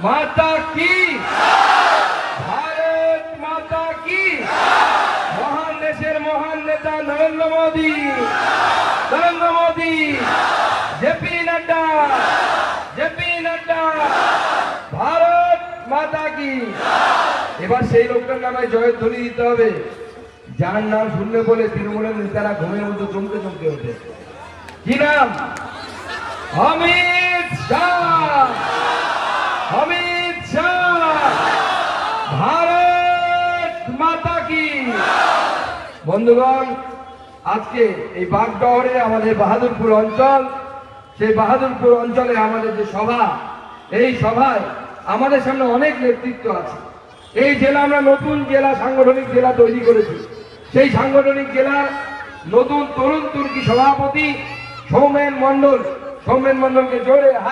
মাতা কি, ভারত মাতা কি। মহান দেশের মহান নেতা নরেন্দ্র মোদী, জেপি নাড্ডা, ভারত মাতা কি। এবার সেই লোকটার নামে জয়ধ্বনি দিতে হবে যার নাম শুনলে বলে তৃণমূলের নেতারা ঘুমের মতো চমকে চমকে ওঠে। কি নাম? অমিত শাহ। অমিত শাহ। ভারত মাতা কি। বন্ধুগণ, আজকে এই বাগডহরে আমাদের বাহাদুরপুর অঞ্চল, সেই বাহাদুরপুর অঞ্চলে আমাদের যে সভা, এই সভায় আমাদের সামনে অনেক নেতৃত্ব আছে। এই জেলা আমরা নতুন জেলা, সাংগঠনিক জেলা তৈরি করেছি। সেই সাংগঠনিক জেলার নতুন তরুণ তুর্কি সভাপতি সৌমেন মণ্ডলকে জোরে